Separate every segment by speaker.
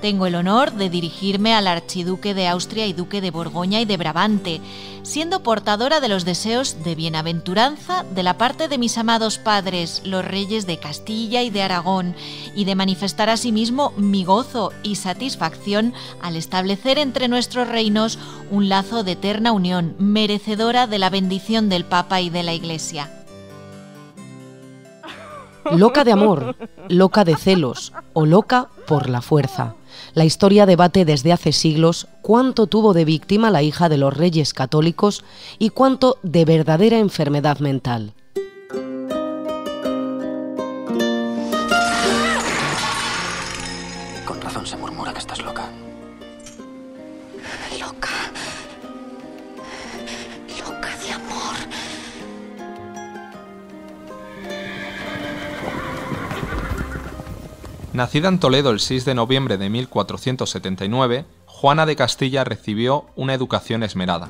Speaker 1: Tengo el honor de dirigirme al archiduque de Austria y duque de Borgoña y de Brabante, siendo portadora de los deseos de bienaventuranza de la parte de mis amados padres, los reyes de Castilla y de Aragón, y de manifestar asimismo mi gozo y satisfacción al establecer entre nuestros reinos un lazo de eterna unión, merecedora de la bendición del Papa y de la Iglesia.
Speaker 2: Loca de amor, loca de celos o loca por la fuerza. La historia debate desde hace siglos cuánto tuvo de víctima la hija de los reyes católicos y cuánto de verdadera enfermedad mental.
Speaker 3: Con razón se murmura que estás loca.
Speaker 4: Loca. Loca de amor.
Speaker 5: Nacida en Toledo el 6 de noviembre de 1479, Juana de Castilla recibió una educación esmerada,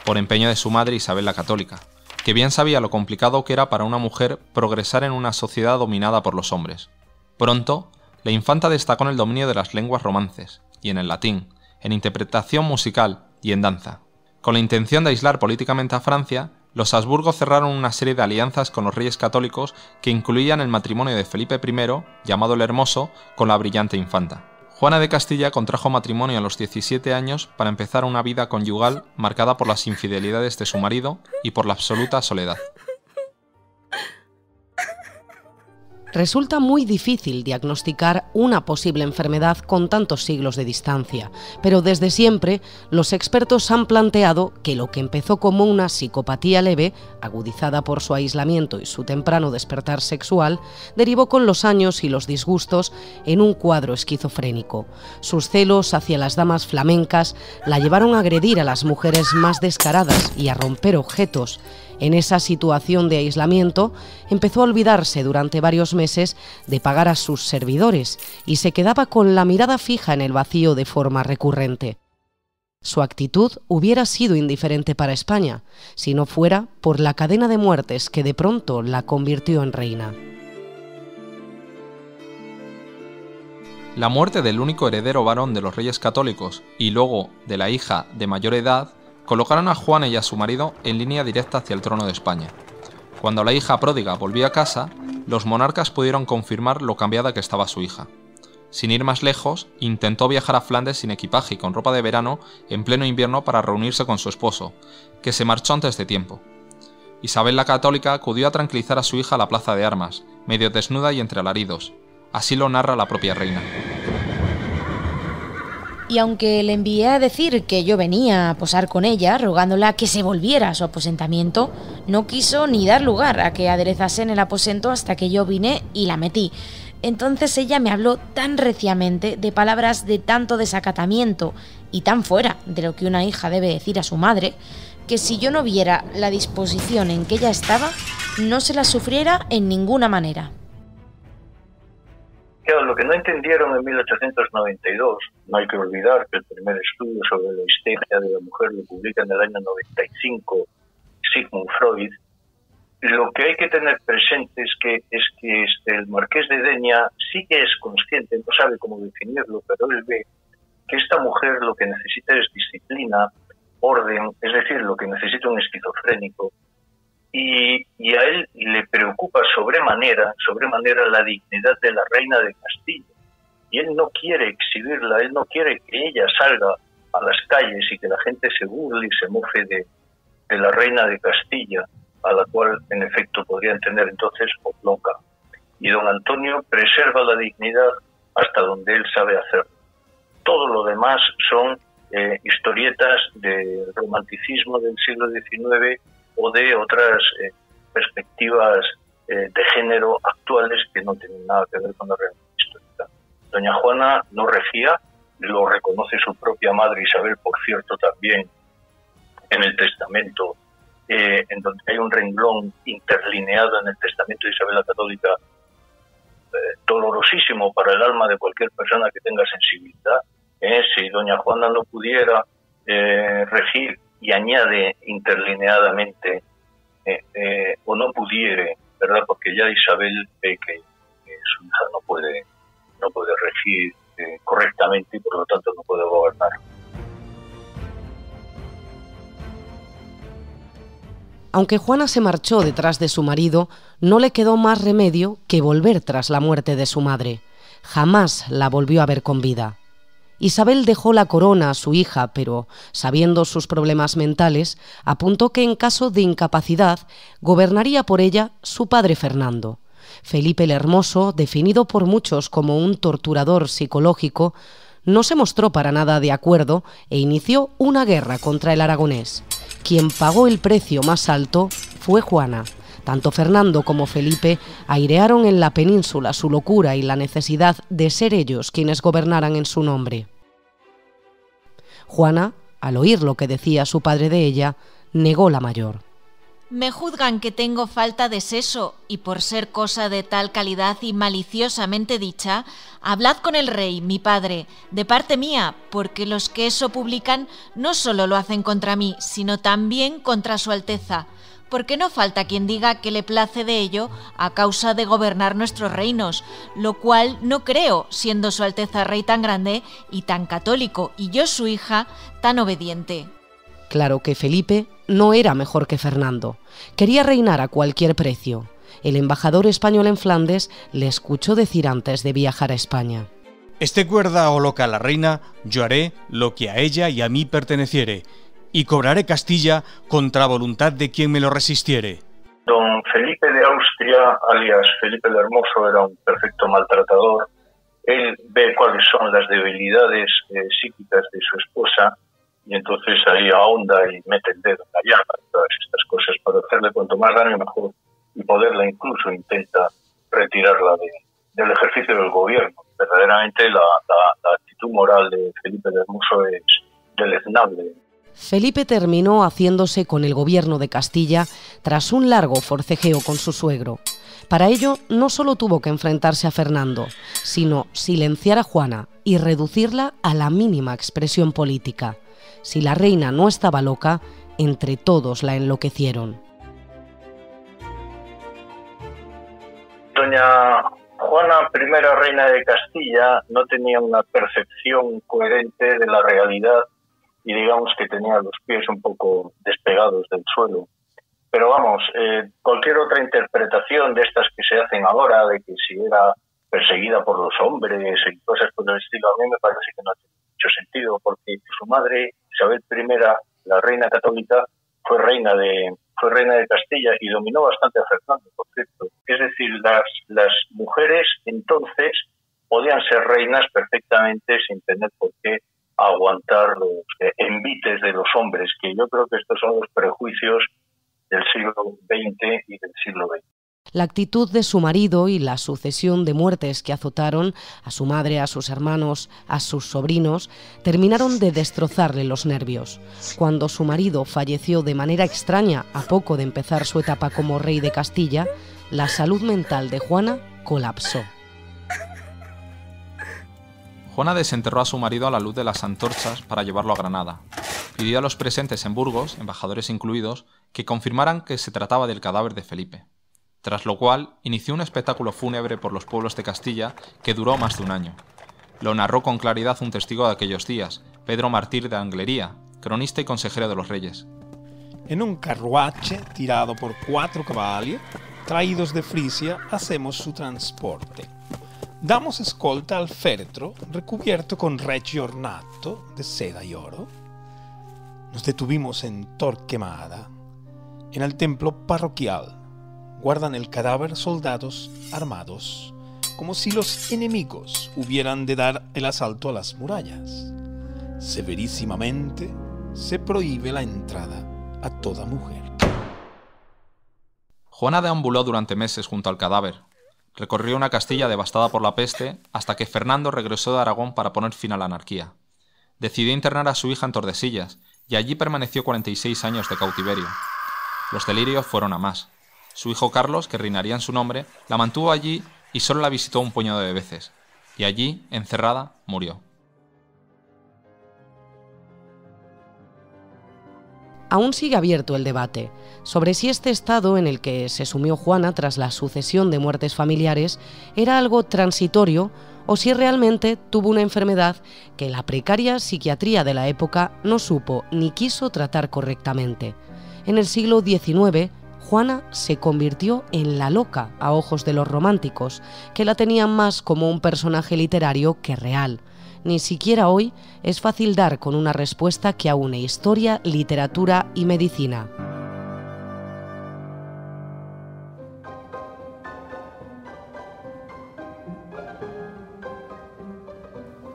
Speaker 5: por empeño de su madre Isabel la Católica, que bien sabía lo complicado que era para una mujer progresar en una sociedad dominada por los hombres. Pronto, la infanta destacó en el dominio de las lenguas romances, y en el latín, en interpretación musical y en danza. Con la intención de aislar políticamente a Francia, los Habsburgo cerraron una serie de alianzas con los reyes católicos que incluían el matrimonio de Felipe I, llamado el Hermoso, con la brillante infanta. Juana de Castilla contrajo matrimonio a los 17 años para empezar una vida conyugal marcada por las infidelidades de su marido y por la absoluta soledad.
Speaker 2: Resulta muy difícil diagnosticar una posible enfermedad con tantos siglos de distancia, pero desde siempre los expertos han planteado que lo que empezó como una psicopatía leve, agudizada por su aislamiento y su temprano despertar sexual, derivó con los años y los disgustos en un cuadro esquizofrénico. Sus celos hacia las damas flamencas la llevaron a agredir a las mujeres más descaradas y a romper objetos. En esa situación de aislamiento, empezó a olvidarse durante varios meses de pagar a sus servidores y se quedaba con la mirada fija en el vacío de forma recurrente. Su actitud hubiera sido indiferente para España, si no fuera por la cadena de muertes que de pronto la convirtió en reina.
Speaker 5: La muerte del único heredero varón de los reyes católicos y luego de la hija de mayor edad colocaron a Juana y a su marido en línea directa hacia el trono de España. Cuando la hija pródiga volvió a casa, los monarcas pudieron confirmar lo cambiada que estaba su hija. Sin ir más lejos, intentó viajar a Flandes sin equipaje y con ropa de verano en pleno invierno para reunirse con su esposo, que se marchó antes de tiempo. Isabel la Católica acudió a tranquilizar a su hija a la plaza de armas, medio desnuda y entre alaridos. Así lo narra la propia reina.
Speaker 6: Y aunque le envié a decir que yo venía a posar con ella, rogándola que se volviera a su aposentamiento, no quiso ni dar lugar a que aderezasen el aposento hasta que yo vine y la metí. Entonces ella me habló tan reciamente, de palabras de tanto desacatamiento y tan fuera de lo que una hija debe decir a su madre, que si yo no viera la disposición en que ella estaba, no se la sufriera en ninguna manera.
Speaker 7: Claro, lo que no entendieron en 1892, no hay que olvidar que el primer estudio sobre la histeria de la mujer lo publica en el año 95 Sigmund Freud. Lo que hay que tener presente es que el marqués de Denia sí que es consciente, no sabe cómo definirlo, pero él ve que esta mujer lo que necesita es disciplina, orden, es decir, lo que necesita un esquizofrénico. Y a él le preocupa sobremanera la dignidad de la reina de Castilla. Y él no quiere exhibirla, él no quiere que ella salga a las calles y que la gente se burle y se mofe de la reina de Castilla, a la cual en efecto podrían tener entonces por loca. Y don Antonio preserva la dignidad hasta donde él sabe hacerlo. Todo lo demás son historietas del romanticismo del siglo XIX o de otras perspectivas de género actuales que no tienen nada que ver con la realidad histórica. Doña Juana no regía, lo reconoce su propia madre Isabel, por cierto, también en el testamento, en donde hay un renglón interlineado en el testamento de Isabel la Católica, dolorosísimo para el alma de cualquier persona que tenga sensibilidad. Si doña Juana no pudiera regir, y añade interlineadamente o no pudiere, ¿verdad? Porque ya Isabel ve que su hija no puede regir correctamente y por lo tanto no puede gobernar.
Speaker 2: Aunque Juana se marchó detrás de su marido, no le quedó más remedio que volver tras la muerte de su madre. Jamás la volvió a ver con vida. Isabel dejó la corona a su hija, pero, sabiendo sus problemas mentales, apuntó que en caso de incapacidad gobernaría por ella su padre Fernando. Felipe el Hermoso, definido por muchos como un torturador psicológico, no se mostró para nada de acuerdo e inició una guerra contra el aragonés. Quien pagó el precio más alto fue Juana. Tanto Fernando como Felipe airearon en la península su locura y la necesidad de ser ellos quienes gobernaran en su nombre. Juana, al oír lo que decía su padre de ella, negó la mayor.
Speaker 1: Me juzgan que tengo falta de seso, y por ser cosa de tal calidad y maliciosamente dicha, hablad con el rey, mi padre, de parte mía, porque los que eso publican no solo lo hacen contra mí, sino también contra su alteza, porque no falta quien diga que le place de ello a causa de gobernar nuestros reinos, lo cual no creo, siendo su alteza rey tan grande y tan católico, y yo su hija tan obediente.
Speaker 2: Claro que Felipe no era mejor que Fernando. Quería reinar a cualquier precio. El embajador español en Flandes le escuchó decir antes de viajar a España:
Speaker 8: «Esté cuerda o loca la reina, yo haré lo que a ella y a mí perteneciere, y cobraré Castilla contra voluntad de quien me lo resistiere».
Speaker 7: Don Felipe de Austria, alias Felipe el Hermoso, era un perfecto maltratador. Él ve cuáles son las debilidades psíquicas de su esposa y entonces ahí ahonda y mete el dedo en la llaga y todas estas cosas para hacerle cuanto más daño mejor y poderla incluso intenta retirarla del ejercicio del gobierno. Verdaderamente la actitud moral de Felipe el Hermoso es deleznable.
Speaker 2: Felipe terminó haciéndose con el gobierno de Castilla tras un largo forcejeo con su suegro. Para ello no solo tuvo que enfrentarse a Fernando, sino silenciar a Juana y reducirla a la mínima expresión política. Si la reina no estaba loca, entre todos la enloquecieron.
Speaker 7: Doña Juana, primera reina de Castilla, no tenía una percepción coherente de la realidad y digamos que tenía los pies un poco despegados del suelo. Pero vamos, cualquier otra interpretación de estas que se hacen ahora, de que si era perseguida por los hombres y cosas por el estilo, a mí me parece que no tiene mucho sentido, porque su madre, Isabel I, la reina católica, fue reina de Castilla y dominó bastante a Fernando, por cierto. Es decir, las mujeres entonces podían ser reinas perfectamente sin tener por qué aguantar los envites de los hombres, que yo creo que estos son los prejuicios del siglo XX y del siglo XX.
Speaker 2: La actitud de su marido y la sucesión de muertes que azotaron a su madre, a sus hermanos, a sus sobrinos, terminaron de destrozarle los nervios. Cuando su marido falleció de manera extraña a poco de empezar su etapa como rey de Castilla, la salud mental de Juana colapsó.
Speaker 5: Juana desenterró a su marido a la luz de las antorchas para llevarlo a Granada. Pidió a los presentes en Burgos, embajadores incluidos, que confirmaran que se trataba del cadáver de Felipe. Tras lo cual, inició un espectáculo fúnebre por los pueblos de Castilla que duró más de un año. Lo narró con claridad un testigo de aquellos días, Pedro Martir de Anglería, cronista y consejero de los reyes.
Speaker 9: En un carruaje tirado por 4 caballos, traídos de Frisia, hacemos su transporte. Damos escolta al féretro recubierto con regio ornato de seda y oro. Nos detuvimos en Torquemada. En el templo parroquial guardan el cadáver soldados armados, como si los enemigos hubieran de dar el asalto a las murallas. Severísimamente se prohíbe la entrada a toda mujer.
Speaker 5: Juana deambuló durante meses junto al cadáver. Recorrió una Castilla devastada por la peste hasta que Fernando regresó de Aragón para poner fin a la anarquía. Decidió internar a su hija en Tordesillas y allí permaneció 46 años de cautiverio. Los delirios fueron a más. Su hijo Carlos, que reinaría en su nombre, la mantuvo allí y solo la visitó un puñado de veces, y allí, encerrada, murió.
Speaker 2: Aún sigue abierto el debate sobre si este estado en el que se sumió Juana tras la sucesión de muertes familiares era algo transitorio o si realmente tuvo una enfermedad que la precaria psiquiatría de la época no supo ni quiso tratar correctamente. En el siglo XIX, Juana se convirtió en la loca a ojos de los románticos, que la tenían más como un personaje literario que real. Ni siquiera hoy es fácil dar con una respuesta que aúne historia, literatura y medicina.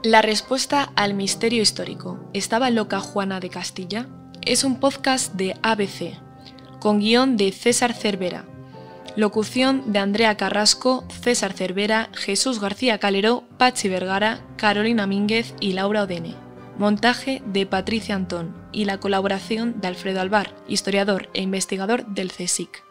Speaker 10: La respuesta al misterio histórico, ¿estaba loca Juana de Castilla? Es un podcast de ABC, con guión de César Cervera, locución de Andrea Carrasco, César Cervera, Jesús García Calero, Pachi Vergara, Carolina Mínguez y Laura Odene. Montaje de Patricia Antón y la colaboración de Alfredo Alvar, historiador e investigador del CSIC.